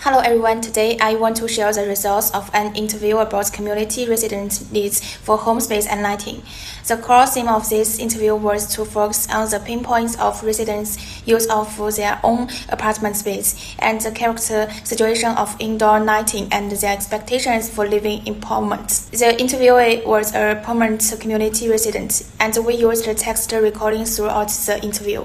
Hello everyone, today I want to share the results of an interview about community resident needs for home space and lighting. The core theme of this interview was to focus on the pain points of residents' use of their own apartment space and the character situation of indoor lighting and their expectations for living environment. The interviewee was a permanent community resident, and we used text recording throughout the interview.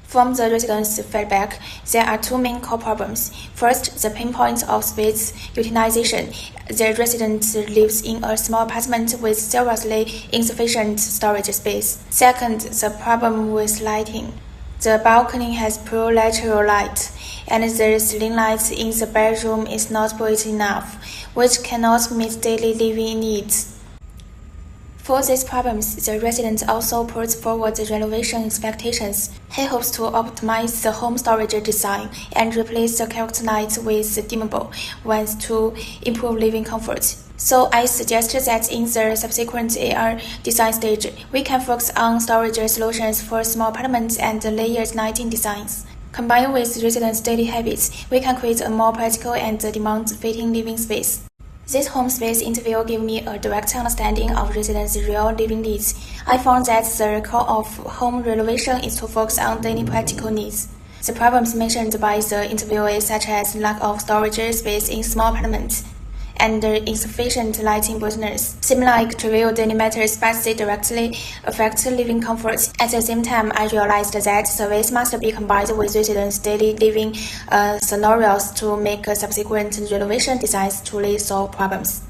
From the residents' feedback, there are two main core problems. First, the pain points of space utilization. The resident lives in a small apartment with seriously insufficient storage space. Second, the problem with lighting. The balcony has poor natural light, and the ceiling light in the bedroom is not bright enough, which cannot meet daily living needs. For these problems, the resident also puts forward the renovation expectations. He hopes to optimize the home storage design and replace the character lights with dimmable ones to improve living comfort. So I suggested that in the subsequent AR design stage, we can focus on storage solutions for small apartments and layered lighting designs. Combined with residents' daily habits, we can create a more practical and demand-fitting living space. This home space interview gave me a direct understanding of residents' real living needs. I found that the core of home renovation is to focus on daily practical needs. The problems mentioned by the interviewee, such as lack of storage space in small apartments and insufficient lighting brightness, seem like trivial daily matters, but they directly affect living comfort. At the same time, I realized that surveys must be combined with residents' daily living scenarios to make subsequent renovation designs truly solve problems.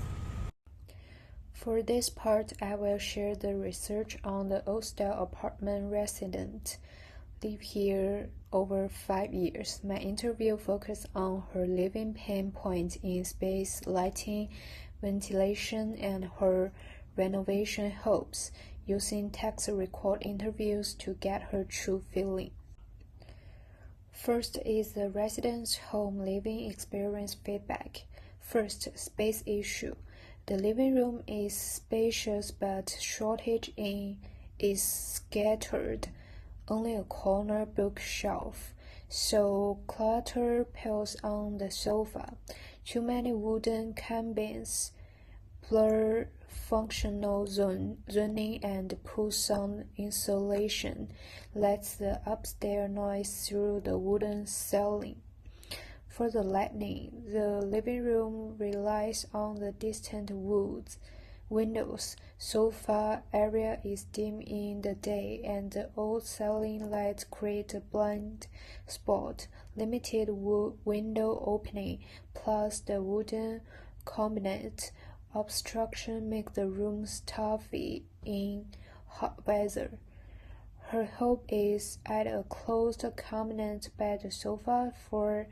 For this part, I will share the research on the old-style apartment resident. Live here over 5 years. My interview focused on her living pain points in space, lighting, ventilation, and her renovation hopes, using text record interviews to get her true feeling. First is the resident's home living experience feedback. First, space issue. The living room is spacious, but shortage is scattered. Only a corner bookshelf, so clutter piles on the sofa. Too many wooden cabinets, blur functional zoning, and poor sound insulation lets the upstairs noise through the wooden ceiling. For the lighting, the living room relies on the distant windows. Sofa area is dim in the day, and the old ceiling lights create a blind spot. Limited window opening, plus the wooden cabinet obstruction make the room stuffy in hot weather. Her hope is add a closed cabinet by the sofa for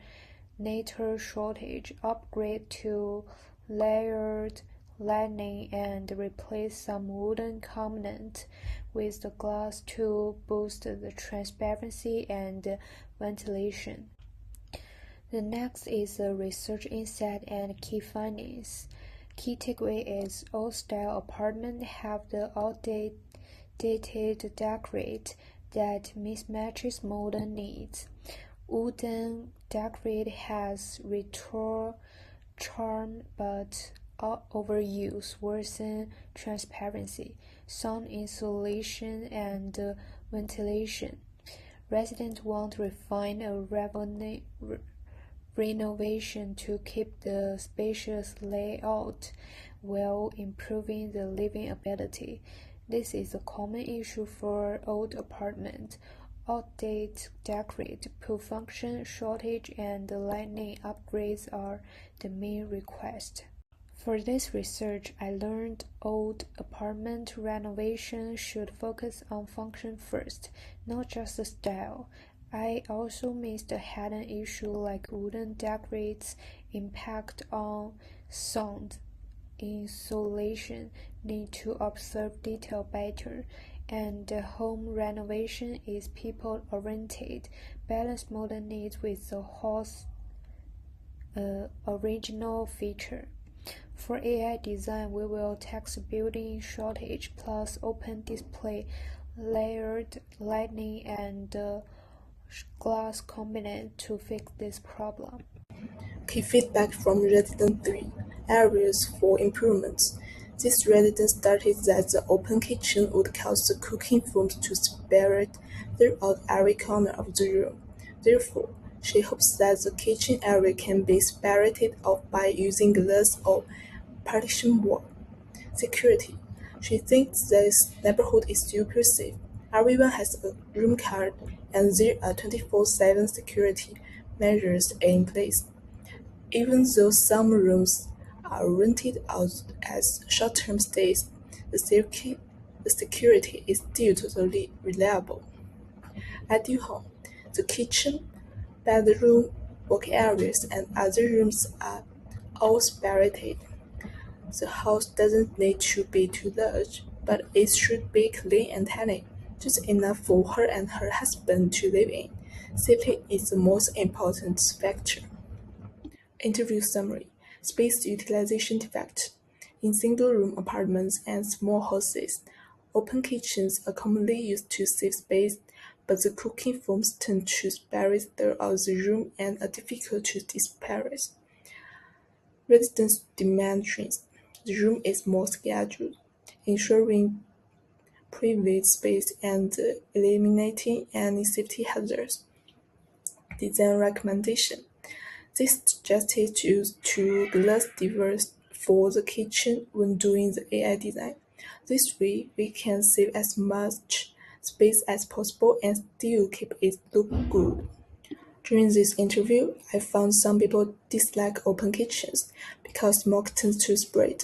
later shortage, upgrade to layered lighting, and replace some wooden cabinet with the glass to boost the transparency and ventilation. The next is the research insight and key findings. Key takeaway is old-style apartments have the outdated decorate that mismatches modern needs. Wooden decorate has retro charm, but overuse worsen transparency, sound insulation, and ventilation. Residents want refine a renovation to keep the spacious layout while improving the living ability. This is a common issue for old apartments. Outdated decorate, poor function, shortage, and lighting upgrades are the main request. For this research, I learned old apartment renovation should focus on function first, not just the style. I also missed a hidden issue like wooden decorates impact on sound insulation, need to observe detail better, and home renovation is people-oriented, balance modern needs with the house original feature. For AI design, we will tackle building shortage plus open display, layered lighting, and glass combined to fix this problem. Key feedback from resident 3: areas for improvements. This resident stated that the open kitchen would cause the cooking fumes to spread throughout every corner of the room. Therefore, she hopes that the kitchen area can be separated off by using glass or partition wall. Security. She thinks this neighborhood is super safe. Everyone has a room card and there are 24/7 security measures in place. Even though some rooms are rented out as short-term stays, the security is still totally reliable. At your home, the kitchen, bedroom, work areas, and other rooms are all separated. The house doesn't need to be too large, but it should be clean and tidy, just enough for her and her husband to live in. Safety is the most important factor. Interview summary: space utilization defect. In single-room apartments and small houses, open kitchens are commonly used to save space, but the cooking fumes tend to spread throughout the room and are difficult to disperse. Residents demand trends. The room is more scheduled, ensuring private space and eliminating any safety hazards. Design recommendation: they suggested use two glass divers for the kitchen when doing the AI design. This way, we can save as much space as possible and still keep it look good. During this interview, I found some people dislike open kitchens because smoke tends to spread.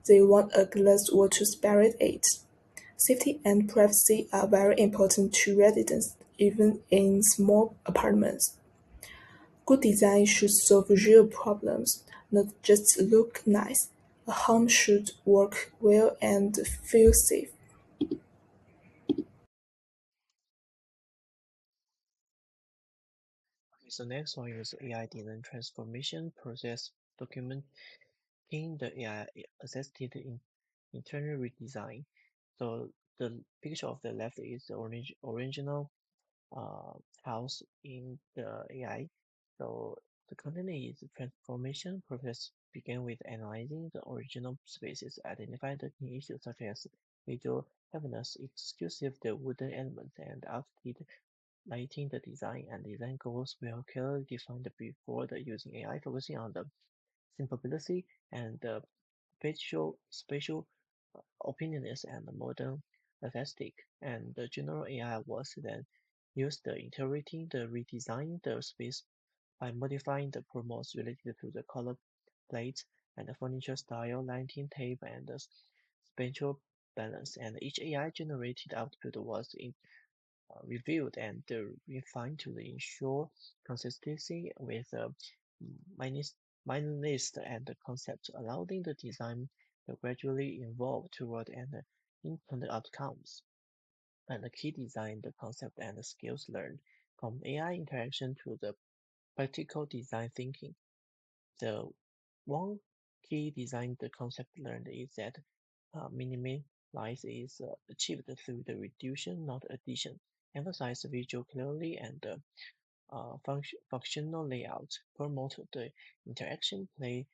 They want a glass wall to separate it. Safety and privacy are very important to residents, even in small apartments. Good design should solve real problems, not just look nice. A home should work well and feel safe. Okay, so next one is AI design transformation process documenting the AI assisted in internal redesign. So the picture of the left is the original uh, house in the AI. So the content is transformation process began with analyzing the original spaces, identify the key issues such as visual heaviness, exclusive the wooden elements, and outdated lighting. The design and design goals were clearly defined before the using AI, focusing on the simplicity and the spatial openness and modern aesthetic. And the general AI was then used to interpreting the redesign the space by modifying the promos related to the color plates and the furniture style, lighting tape, and the spatial balance. And each AI generated output was reviewed and refined to ensure consistency with minus, minimalist and the concept, allowing the design to gradually evolve toward an intended outcomes. And the key design, the concept and the skills learned from AI interaction to the practical design thinking. The one key design the concept learned is that minimize is achieved through the reduction, not addition. Emphasize visual clearly and functional layout. Promote the interaction play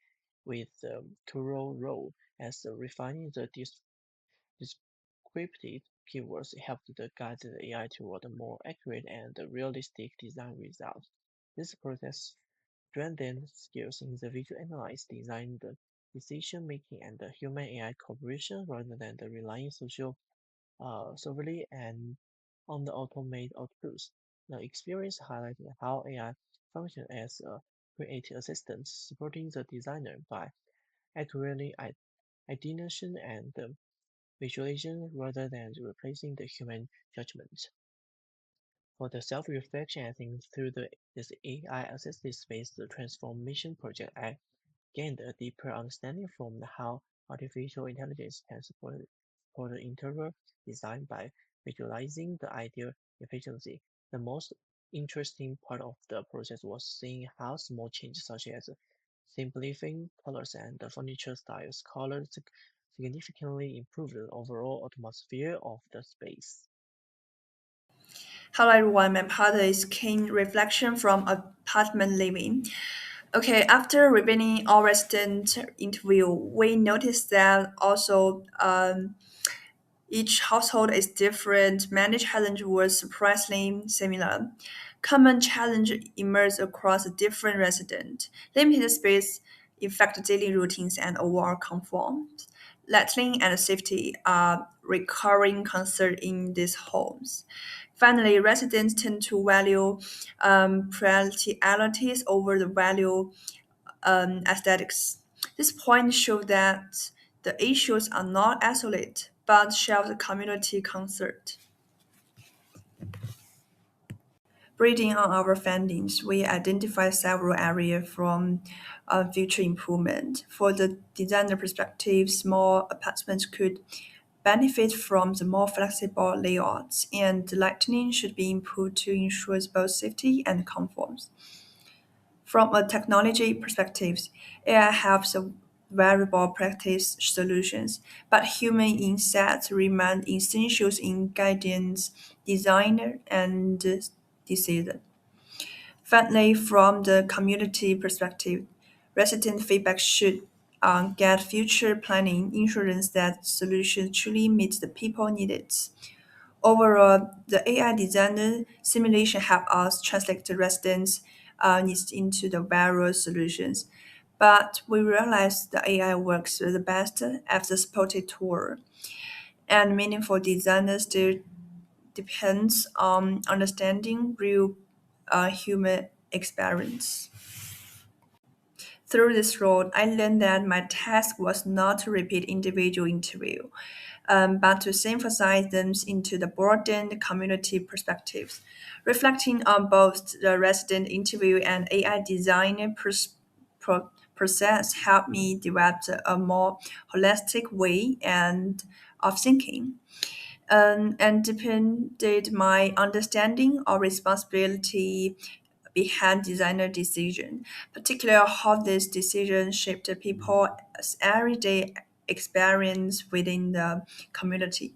with the crucial role as refining the descriptive keywords helped the guide the AI toward a more accurate and realistic design results. This process strengthened skills in the visual analysis, design, the decision making, and the human AI cooperation rather than the relying social solely and on the automated outputs. The experience highlighted how AI functions as a creative assistant, supporting the designer by accurately identification and visualization rather than replacing the human judgment. For the self-reflection, I think through this AI-assisted space the transformation project, I gained a deeper understanding from how artificial intelligence can support the interior design by visualizing the ideal efficiency. The most interesting part of the process was seeing how small changes such as simplifying colors and the furniture styles colors significantly improve the overall atmosphere of the space. Hello everyone, my part is keen reflection from apartment living. Okay, after reviewing our resident interview, we noticed that also each household is different. Many challenges were surprisingly similar. Common challenge emerged across different residents. Limited space affect daily routines and overall comfort. Lighting and safety are recurring concerns in these homes. Finally, residents tend to value practicalities over the value aesthetics. This point shows that the issues are not isolated, but share the community concern. Building on our findings, we identified several areas from future improvement. For the designer perspective, small apartments could benefit from the more flexible layouts, and the lighting should be improved to ensure both safety and comfort. From a technology perspective, AI helps variable practice solutions, but human insights remain essential in guidance, design, and decision. Finally, from the community perspective, resident feedback should get future planning insurance that solutions truly meet the people needs. Overall, the AI designer simulation help us translate the residents' needs into the various solutions. But we realize the AI works the best as a supported tool, and meaningful design still depends on understanding real human experience. Through this role, I learned that my task was not to repeat individual interview, but to synthesize them into the broadened community perspectives. Reflecting on both the resident interview and AI design process helped me develop a more holistic way of thinking and deepened my understanding of responsibility behind designer decision, particularly how this decision shaped people's everyday experience within the community.